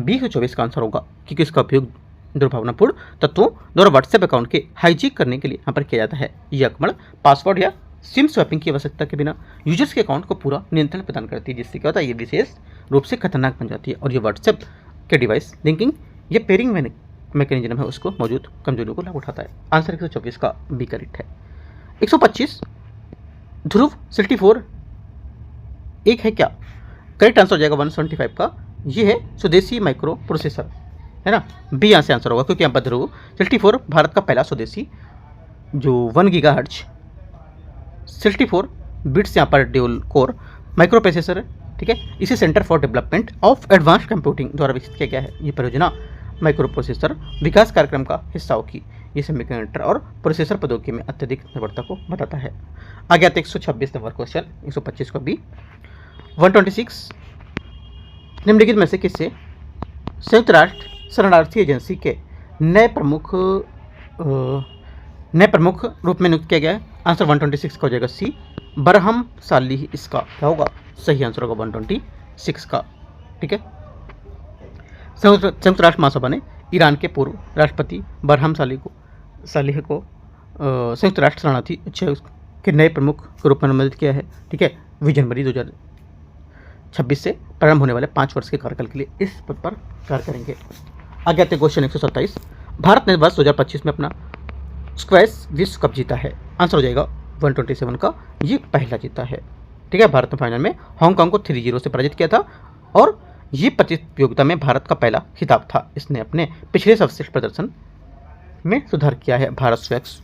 124 का आंसर होगा क्योंकि इसका उपयोग दुर्भावनापूर्ण तत्वों द्वारा व्हाट्सएप अकाउंट के हाईजैक करने के लिए यहाँ पर किया जाता है। यह आक्रमण पासवर्ड या सिम स्वैपिंग की आवश्यकता के बिना यूजर्स के अकाउंट को पूरा नियंत्रण प्रदान करती है, जिससे क्या होता है ये विशेष रूप से खतरनाक बन जाती है और ये व्हाट्सएप के डिवाइस लिंकिंग या पेयरिंग मैकेनिज्म है उसको मौजूद कमजोरियों को लाभ उठाता है। आंसर 124 का बी करेक्ट है। 125 ध्रुव 64 एक है क्या, करेक्ट आंसर हो जाएगा 175 का, ये है स्वदेशी माइक्रो प्रोसेसर है ना, बी यहाँ से आंसर होगा क्योंकि यहाँ पर ध्रुव 64 भारत का पहला स्वदेशी जो 1 गीगाहर्ट्ज 64 बिट्स यहाँ पर ड्यूल कोर माइक्रो प्रोसेसर है। ठीक है, इसे centre for development of advanced computing द्वारा विकसित किया गया है। ये परियोजना माइक्रो प्रोसेसर विकास कार्यक्रम का हिस्सा होगी। ये सेमीकंडक्टर और प्रोसेसर प्रौद्योगिकी में अत्यधिक निर्भरता को बताता है। आगे आते 126 नंबर क्वेश्चन 125 का बी 126 निम्नलिखित में से किससे संयुक्त राष्ट्र शरणार्थी एजेंसी के नए प्रमुख रूप में नियुक्त किया गया है। आंसर 126 का हो जाएगा सी बरहम साली, इसका क्या होगा, सही आंसर होगा 126 का। ठीक है, संयुक्त राष्ट्र महासभा ने ईरान के पूर्व राष्ट्रपति बरहम सालिह को संयुक्त राष्ट्र शरणार्थी के नए प्रमुख के रूप में अनुमोदित किया है। ठीक है, 20 जनवरी 2026 से प्रारंभ होने वाले 5 वर्ष के कार्यकाल के लिए इस पद पर कार्य करेंगे। आगे आते क्वेश्चन 127 भारत ने वर्ष 2025 में अपना स्क्वैश विश्व कप जीता है। आंसर हो जाएगा 127 का, ये पहला जीता है। ठीक है, भारत ने फाइनल में हांगकांग को 3-0 से पराजित किया था और ये प्रतियोगिता में भारत का पहला खिताब था। इसने अपने पिछले सर्वश्रेष्ठ प्रदर्शन में सुधार किया है। भारत स्क्वैश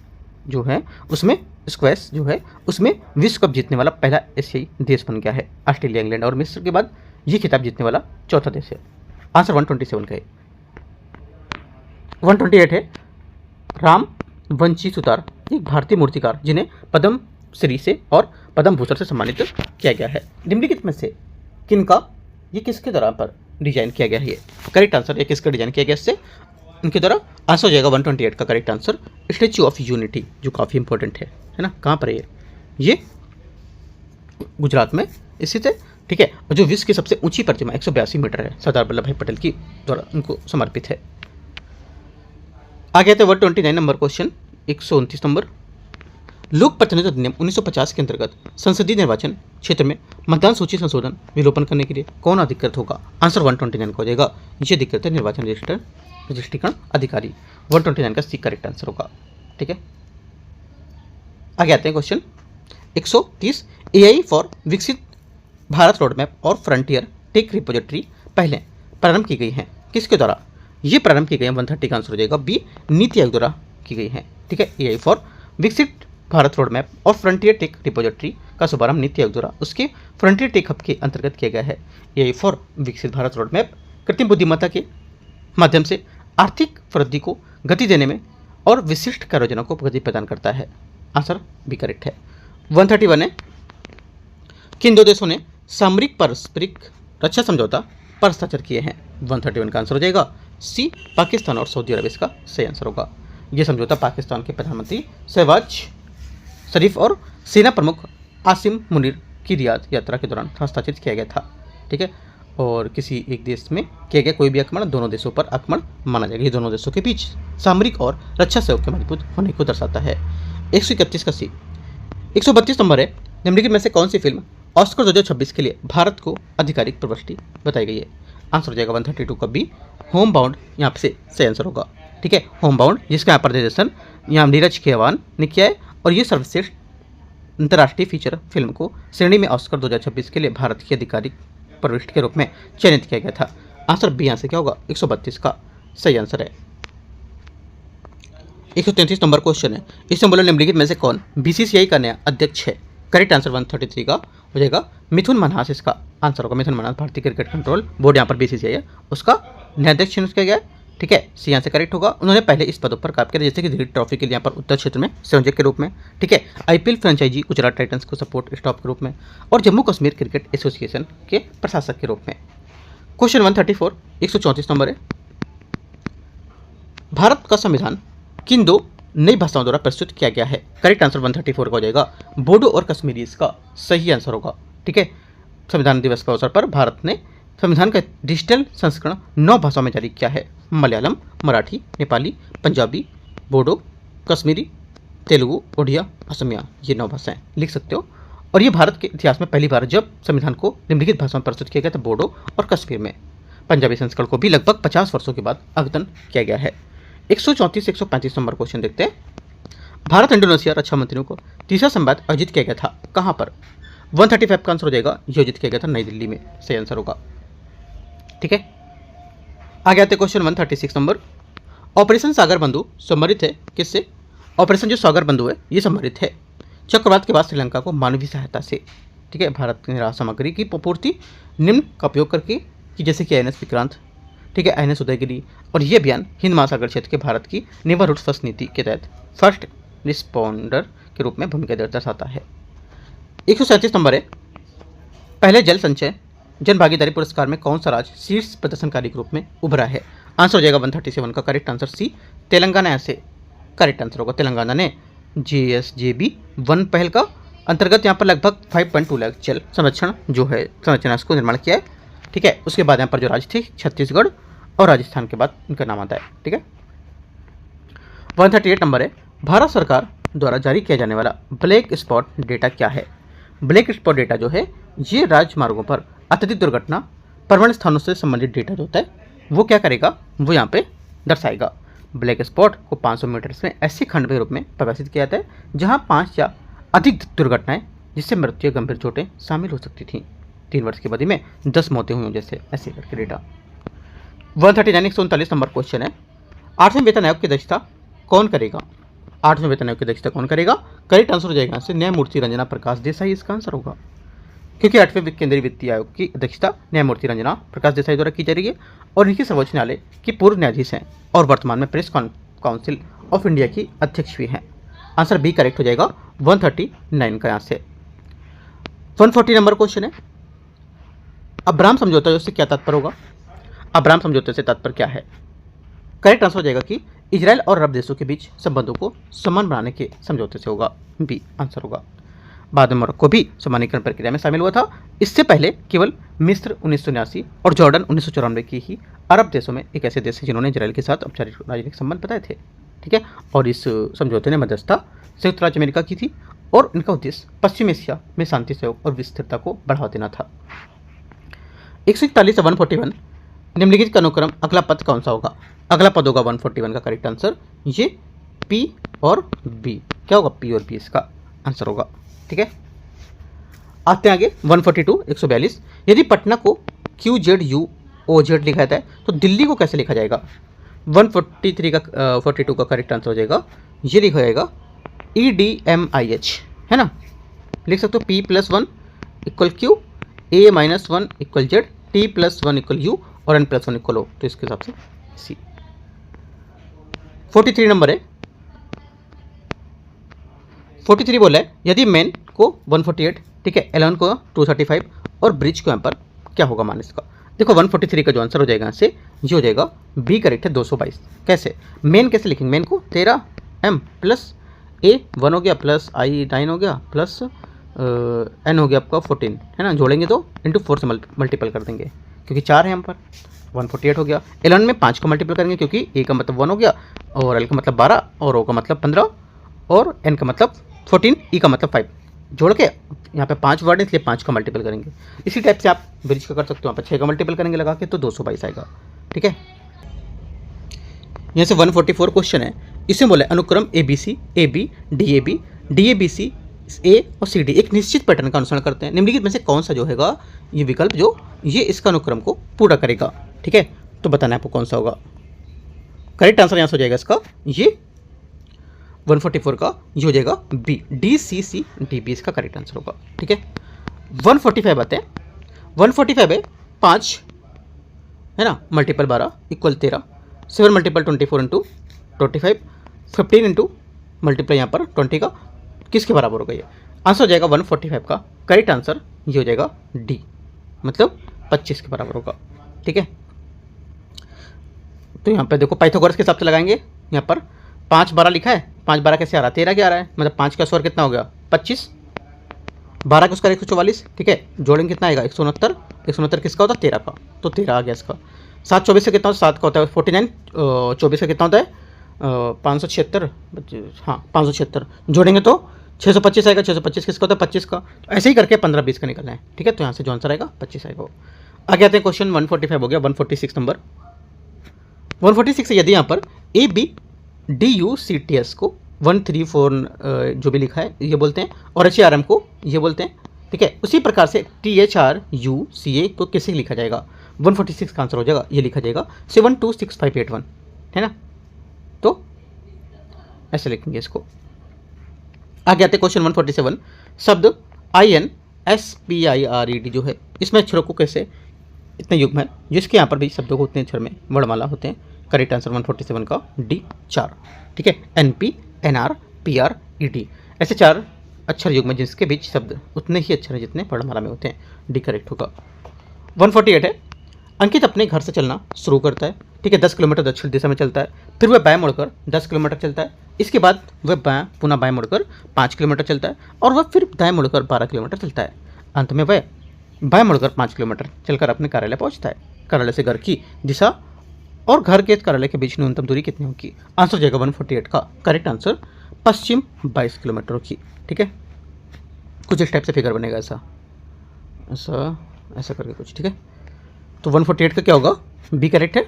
जो है उसमें विश्व कप जीतने वाला पहला एशियाई देश बन गया है। ऑस्ट्रेलिया, इंग्लैंड और मिस्र के बाद ये खिताब जीतने वाला चौथा देश है। आंसर 127 का है। 128 है राम वंशी सुतार एक भारतीय मूर्तिकार जिन्हें पद्म श्री से और पद्म भूषण से सम्मानित किया गया है। निम्नलिखित में से किनका ये किसके द्वारा पर डिजाइन किया गया है, ये करेक्ट आंसर, ये किसका डिजाइन किया गया इससे इनके द्वारा। आंसर हो जाएगा 128 का correct answer statue of unity, जो काफ़ी इंपॉर्टेंट है ना। कहाँ पर है ये गुजरात में स्थित है। ठीक है, और जो विश्व की सबसे ऊंची प्रतिमा 182 मीटर है, सरदार वल्लभ भाई पटेल की द्वारा उनको समर्पित है। आगे आते 129 नंबर क्वेश्चन 129 नंबर लोक प्रतिनिधित्व अधिनियम 1950 के अंतर्गत संसदीय निर्वाचन क्षेत्र में मतदान सूची संशोधन विलोपन करने के लिए कौन अधिकृत होगा। आंसर 129 का हो जाएगा, ये अधिकृत है निर्वाचन रजिस्ट्रीकरण अधिकारी। 129 का सी करेक्ट आंसर होगा। ठीक है, आगे आते हैं क्वेश्चन 130 एआई फॉर विकसित भारत रोड मैप और फ्रंटियर टेक रिपोजिटरी पहले प्रारंभ की गई हैं किसके द्वारा ये प्रारंभ की गई है? 130 का आंसर हो जाएगा बी, नीति आयोग द्वारा की गई है। ठीक है, AI फॉर विकसित भारत रोड मैप और फ्रंटियर टेक रिपोजिटरी का शुभारंभ नीति आयोग द्वारा उसके फ्रंटियर टेक हब के अंतर्गत किया गया है। AI फॉर विकसित भारत रोड मैप कृत्रिम बुद्धिमत्ता के माध्यम से आर्थिक वृद्धि को गति देने में और विशिष्ट कार्य योजना को गति प्रदान करता है। आंसर बी करेक्ट है। 131 है, किन दो देशों ने सामरिक पारस्परिक रक्षा समझौता पर हस्ताक्षर किए हैं? 131 का आंसर हो जाएगा सी, पाकिस्तान और सऊदी अरब इसका सही आंसर होगा। यह समझौता पाकिस्तान के प्रधानमंत्री शहबाज शरीफ और सेना प्रमुख आसिम मुनीर की रियाद यात्रा के दौरान हस्ताक्षरित किया गया था। ठीक है, और किसी एक देश में किया गया कोई भी आक्रमण दोनों देशों पर आक्रमण माना जाएगा। ये दोनों देशों के बीच सामरिक और रक्षा सहयोग के मजबूत होने को दर्शाता है। 131 का सी। 132 नंबर है, निम्नलिखित में से कौन सी फिल्म ऑस्कर 2026 के लिए भारत को आधिकारिक प्रविष्टि बताई गई है? आंसर हो जाएगा 132 का बी, होम बाउंड यहाँ पे सही आंसर होगा। ठीक है, होम बाउंड जिसका यहाँ पर निर्देशन यहाँ नीरज खेवान ने किया है और ये सर्वश्रेष्ठ अंतर्राष्ट्रीय फीचर फिल्म को श्रेणी में ऑस्कर 2026 के लिए भारत की आधिकारिक प्रविष्टि के रूप में चयनित किया गया था। आंसर बी यहाँ से क्या होगा? 132 का सही आंसर है। 133 नंबर क्वेश्चन है, इसमें बोला निम्नलिखित में से कौन BCCI का नया अध्यक्ष है? करेक्ट आंसर 133 का हो जाएगा मिथुन मनहास इसका आंसर होगा। मिथुन मनहास भारतीय क्रिकेट कंट्रोल बोर्ड यहाँ पर BCCI है, उसका नया अध्यक्ष चयनित किया गया है। ठीक है, सी यहाँ से करेक्ट होगा। उन्होंने पहले इस पदों पर काम किया जैसे कि दिल्ली ट्रॉफी के लिए यहाँ पर उत्तर क्षेत्र में संयोजक के रूप में, ठीक है, IPL फ्रेंचाइजी गुजरात टाइटंस को सपोर्ट स्टाफ के रूप में और जम्मू कश्मीर क्रिकेट एसोसिएशन के प्रशासक के रूप में। क्वेश्चन 134 134 नंबर है, भारत का संविधान किन दो नई भाषाओं द्वारा प्रस्तुत किया गया है? करेक्ट आंसर 134 का हो जाएगा बोडो और कश्मीरी इसका सही आंसर होगा। ठीक है, संविधान दिवस के अवसर पर भारत ने संविधान का डिजिटल संस्करण 9 भाषाओं में जारी किया है। मलयालम, मराठी, नेपाली, पंजाबी, बोडो, कश्मीरी, तेलुगु, उड़िया, असमिया, ये 9 भाषाएं लिख सकते हो। और ये भारत के इतिहास में पहली बार जब संविधान को निम्नलिखित भाषाओं में प्रस्तुत किया गया था, बोडो और कश्मीर में। पंजाबी संस्करण को भी लगभग 50 वर्षों के बाद अद्यतन किया गया है। 134 से 135 नंबर क्वेश्चन देखते हैं। भारत इंडोनेशिया रक्षा मंत्रियों को तीसरा संवाद आयोजित किया गया था कहाँ पर? 135 का आंसर हो जाएगा आयोजित किया गया था नई दिल्ली में, सही आंसर होगा। ठीक है, आगे आते क्वेश्चन 136 नंबर, ऑपरेशन सागर बंधु सम्मिलित है किससे? ऑपरेशन जो सागर बंधु है ये सम्मिलित है चक्रवात के बाद श्रीलंका को मानवीय सहायता से। ठीक है, भारत की राहत सामग्री की पूर्ति निम्न का उपयोग करके कि जैसे कि INS विक्रांत, ठीक है, INS उदयगिरी, और ये अभियान हिंद महासागर क्षेत्र के भारत की नेबरहुड फर्स्ट नीति के तहत फर्स्ट रिस्पॉन्डर के रूप में भूमिका दर्शाता है। 137 नंबर है, पहले जल संचय जन भागीदारी पुरस्कार में कौन सा राज्य शीर्ष प्रदर्शनकारी के रूप में उभरा है? आंसर हो जाएगा 137 का करेक्ट आंसर सी, तेलंगाना ऐसे करेक्ट आंसर होगा। तेलंगाना ने GSJB-1 पहल का अंतर्गत यहाँ पर लगभग 5.2 लाख जल संरक्षण जो है संरचना इसको निर्माण किया है। ठीक है, उसके बाद यहाँ पर जो राज्य थे छत्तीसगढ़ और राजस्थान के बाद इनका नाम आता है। ठीक है, 138 नंबर है, भारत सरकार द्वारा जारी किया जाने वाला ब्लैक स्पॉट डेटा क्या है? ब्लैक स्पॉट डेटा जो है ये राजमार्गों पर अत्यधिक दुर्घटना प्रवण स्थानों से संबंधित डेटा जो होता है वो क्या करेगा, वो यहाँ पे दर्शाएगा। ब्लैक स्पॉट को 500 मीटर में ऐसे खंड के रूप में परिभाषित किया जाता है जहाँ 5 या अधिक दुर्घटनाएं जिससे मृत्यु या गंभीर चोटें शामिल हो सकती थी। 3 वर्ष की अवधि में 10 मौतें हुई जैसे ऐसे करके डेटा। 139 139 नंबर क्वेश्चन है, 8वें वेतन आयोग की अध्यक्षता कौन करेगा? 8वें वेतन आयोग की अध्यक्षता कौन करेगा? करेक्ट आंसर हो जाएगा यहाँ से न्यायमूर्ति रंजना प्रकाश देसाई इसका आंसर होगा, क्योंकि 8वें केंद्रीय वित्तीय आयोग की अध्यक्षता न्यायमूर्ति रंजना प्रकाश देसाई द्वारा की जा रही है और इनकी सर्वोच्च न्यायालय की पूर्व न्यायाधीश हैं और वर्तमान में प्रेस काउंसिल ऑफ इंडिया की अध्यक्ष भी हैं। आंसर बी करेक्ट हो जाएगा 139 का यहाँ से। 140 नंबर क्वेश्चन है, अब्राहम समझौता से क्या तात्पर्य होगा? अब्राहम समझौते से तात्पर्य क्या है? करेक्ट आंसर हो जाएगा कि इजराइल और अरब देशों के बीच संबंधों को समान बनाने के समझौते से होगा, बी आंसर होगा। बाद में मोरक्को भी समानीकरण प्रक्रिया में शामिल हुआ था। इससे पहले केवल मिस्र 1979 और जॉर्डन 1994 की ही अरब देशों में एक ऐसे देश है जिन्होंने इजराइल के साथ औपचारिक राजनीतिक संबंध बताए थे। ठीक है, और इस समझौते ने मध्यस्थता संयुक्त राज्य अमेरिका की थी और इनका उद्देश्य पश्चिम एशिया में शांति सहयोग और विस्थिरता को बढ़ावा देना था। 141 से 141 निम्नलिखित का अनुक्रम अगला पद कौन सा होगा? अगला पद होगा 141 का करेक्ट आंसर ये पी और बी। क्या होगा? पी और बी इसका आंसर होगा। ठीक है, आते हैं आगे 142 142, यदि पटना को QZU OZ लिखा जाता है, तो दिल्ली को कैसे लिखा जाएगा? 143 का 42 का करेक्ट आंसर हो जाएगा, ये लिखा जाएगा EDMIH, है ना। लिख सकते हो P+1 equal Q, A-1 equal Z, T+1 equal U और N+1 इक्वल O, तो इसके हिसाब से C। 43 नंबर है, 43 बोला है यदि मेन को 148, ठीक है, 11 को 235 और ब्रिज को यहाँ पर क्या होगा मान इसका। देखो 143 का जो आंसर हो जाएगा यहाँ से ये हो जाएगा बी करेक्ट है 222। कैसे मेन कैसे लिखेंगे? मेन को 13m प्लस A 1 हो गया प्लस I 9 हो गया प्लस N हो गया आपका 14, है ना, जोड़ेंगे तो इंटू 4 से मल्टीपल कर देंगे क्योंकि 4 है यहाँ पर, 148 हो गया। 11 में 5 का मल्टीपल करेंगे क्योंकि A का मतलब 1 हो गया और L का मतलब 12 और O का मतलब 15 और N का मतलब 14, E का मतलब 5, जोड़ के यहाँ पे 5 वर्ड है इसलिए 5 का मल्टीपल करेंगे। इसी टाइप से आप ब्रिज का कर सकते हो, यहाँ पे 6 का मल्टीपल करेंगे लगा के तो 222 आएगा, ठीक है। यहाँ से 144 क्वेश्चन है, इसमें बोले अनुक्रम ABC, AB, DAB, DABC, A और CD एक निश्चित पैटर्न का अनुसरण करते हैं, निम्नलिखित में से कौन सा जो हैगा ये विकल्प जो ये इसका अनुक्रम को पूरा करेगा, ठीक है। तो बताना है आपको कौन सा होगा। करेक्ट आंसर यहाँ से हो जाएगा इसका ये 144 का ये हो जाएगा बी, DCC DB इसका करेक्ट आंसर होगा, ठीक है। 145 आते हैं, 145 है 5, है ना, multiple 12 equal 13, 7 multiple 24 into 25, 15 into multiply यहाँ पर 20 का किसके बराबर होगा? ये आंसर हो जाएगा 145 का करेक्ट आंसर ये हो जाएगा डी, मतलब 25 के बराबर होगा, ठीक है। तो यहाँ पे देखो पाइथागोरस के हिसाब से लगाएंगे, यहाँ पर 5 12 लिखा है, 5 12 कैसे आ रहा है? 13 क्या आ रहा है, मतलब 5 का स्क्वायर कितना हो गया 25, 12 का स्क्वायर 144, ठीक है, जोड़ेंगे कितना आएगा 169, 169 किसका होता है 13 का, तो 13 आ गया इसका। 7 24 का कितना होता है? 7 का होता है 49, 24 का कितना होता है 576, हाँ 576, जोड़ेंगे तो 625 आएगा, 625 किसका होता है 25 का, तो ऐसे ही करके 15 20 का निकलना है, ठीक है। तो यहाँ से जो आंसर आएगा 25 आएगा। आगे आते हैं क्वेश्चन 145 हो गया, 146 नंबर 146 यदि यहाँ पर ABDUCTS को 134 जो भी लिखा है ये बोलते हैं और HRM को ये बोलते हैं, ठीक है। उसी प्रकार से THRUCA को कैसे लिखा जाएगा? 146 का आंसर हो जाएगा ये लिखा जाएगा 726581, है ना, तो ऐसे लिखेंगे इसको। आगे आते क्वेश्चन 147, शब्द INSPIRED जो है इसमें अक्षरों को कैसे इतने युग्म है जिसके यहाँ पर भी शब्दों को उतने अक्षर में वर्णमाला होते हैं। करेक्ट आंसर 147 का D 4, ठीक है। NP NR PR ED ऐसे 4 अक्षर युग्म है जिसके बीच शब्द उतने ही अक्षर हैं जितने वर्णमाला में होते हैं, D करेक्ट होगा। 148 है, अंकित अपने घर से चलना शुरू करता है, ठीक है, 10 किलोमीटर दक्षिण दिशा में चलता है, फिर वह बाएं मुड़कर 10 किलोमीटर चलता है, इसके बाद वह पुनः बाएं मुड़कर 5 किलोमीटर चलता है और वह फिर दाएं मुड़कर 12 किलोमीटर चलता है, अंत में वह बाएं मुड़कर 5 किलोमीटर चलकर अपने कार्यालय पहुंचता है। कार्यालय से घर की दिशा और घर के कार्यालय के बीच न्यूनतम दूरी कितनी होगी? आंसर जाएगा 148 का करेक्ट आंसर पश्चिम 22 किलोमीटर होगी, ठीक है। कुछ इस टाइप से फिगर बनेगा ऐसा ऐसा ऐसा करके कुछ, ठीक है। तो 148 का क्या होगा? बी करेक्ट है।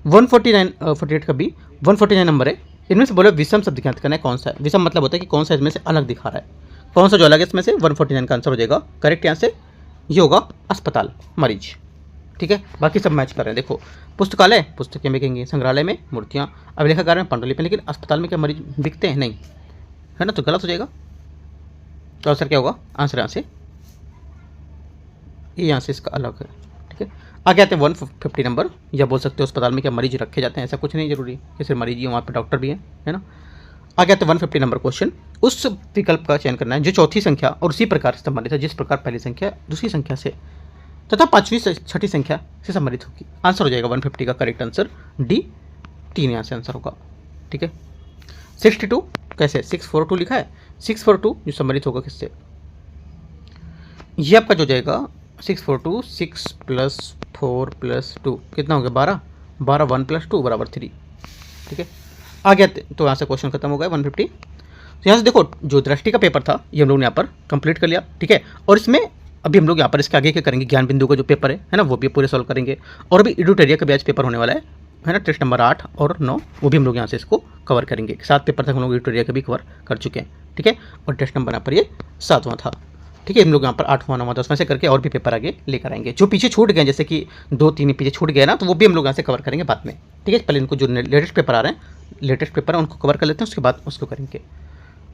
48 का बी। 149 नंबर है, इनमें से बोलो विषम शब्द ज्ञात करना है कौन सा है। विषम मतलब होता है कि कौन सा इसमें से अलग दिखा रहा है, कौन सा जो अलग है इसमें से। 149 का आंसर हो जाएगा करेक्ट यहाँ से ये होगा अस्पताल मरीज, ठीक है। बाकी सब मैच कर रहे हैं। देखो पुस्तकालय पुस्तकें बिकेंगी, संग्रहालय में मूर्तियाँ, अभिलेखागार में पांडुलिपि, लेकिन अस्पताल में क्या मरीज बिकते हैं? नहीं, है ना, तो गलत हो जाएगा। तो आंसर क्या होगा? आंसर यहाँ से ये यहाँ से इसका अलग है, ठीक है। आगे आते हैं 150 नंबर, या बोल सकते हो अस्पताल में क्या मरीज रखे जाते हैं, ऐसा कुछ नहीं जरूरी कि सिर्फ मरीज ही वहाँ पे डॉक्टर भी है ना। आगे आते हैं 150 नंबर क्वेश्चन, उस विकल्प का चयन करना है जो चौथी संख्या और उसी प्रकार से संबंधित है जिस प्रकार पहली संख्या दूसरी संख्या से तथा पांचवी से छठी संख्या से संबंधित होगी। आंसर हो जाएगा 150 का करेक्ट आंसर D 3 यहाँ से आंसर होगा, ठीक है। 62 कैसे 642 लिखा है, 642 जो संबंधित होगा किससे, ये आपका जो जाएगा 642 6 + 4 + 2 कितना हो गया 12, 12 1 + 2 = 3, ठीक है। आगे तो यहाँ से क्वेश्चन खत्म हो गया 150। तो यहाँ से देखो जो दृष्टि का पेपर था ये हम लोग ने यहाँ पर कंप्लीट कर लिया, ठीक है। और इसमें अभी हम लोग यहाँ पर इसके आगे क्या करेंगे, ज्ञान बिंदु का जो पेपर है ना, वो भी पूरे सॉल्व करेंगे। और अभी एडिटोरिया का भी आज पेपर होने वाला है ना, टेस्ट नंबर 8 और 9, वो भी हम लोग यहाँ से इसको कवर करेंगे। 7 पेपर तक हम लोग एडिटोरिया का भी कवर कर चुके हैं, ठीक है। और टेस्ट नंबर यहाँ पर ये 7वां था। ठीक है, हम लोग यहाँ पर 8वां 9वां 10वां से करके और भी पेपर आगे लेकर आएंगे। जो पीछे छूट गए, जैसे कि 2-3 पीछे छूट गए ना, तो वो भी हम लोग यहाँ से कवर करेंगे बाद में। ठीक है, पहले इनको जो लेटेस्ट पेपर आ रहे हैं, लेटेस्ट पेपर है उनको कवर कर लेते हैं, उसके बाद उसको करेंगे।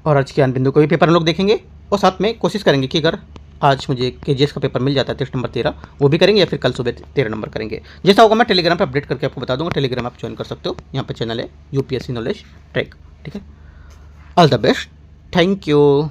और आज ज्ञान बिंदु को भी पेपर हम लोग देखेंगे और साथ में कोशिश करेंगे कि अगर आज मुझे KGS का पेपर मिल जाता है टेस्ट नंबर 13, वो भी करेंगे, या फिर कल सुबह 13 नंबर करेंगे। जैसा होगा मैं टेलीग्राम पर अपडेट करके आपको बता दूंगा। टेलीग्राम आप ज्वाइन कर सकते हो, यहाँ पर चैनल है UPSC नॉलेज ट्रैक। ठीक है, all the best, thank you.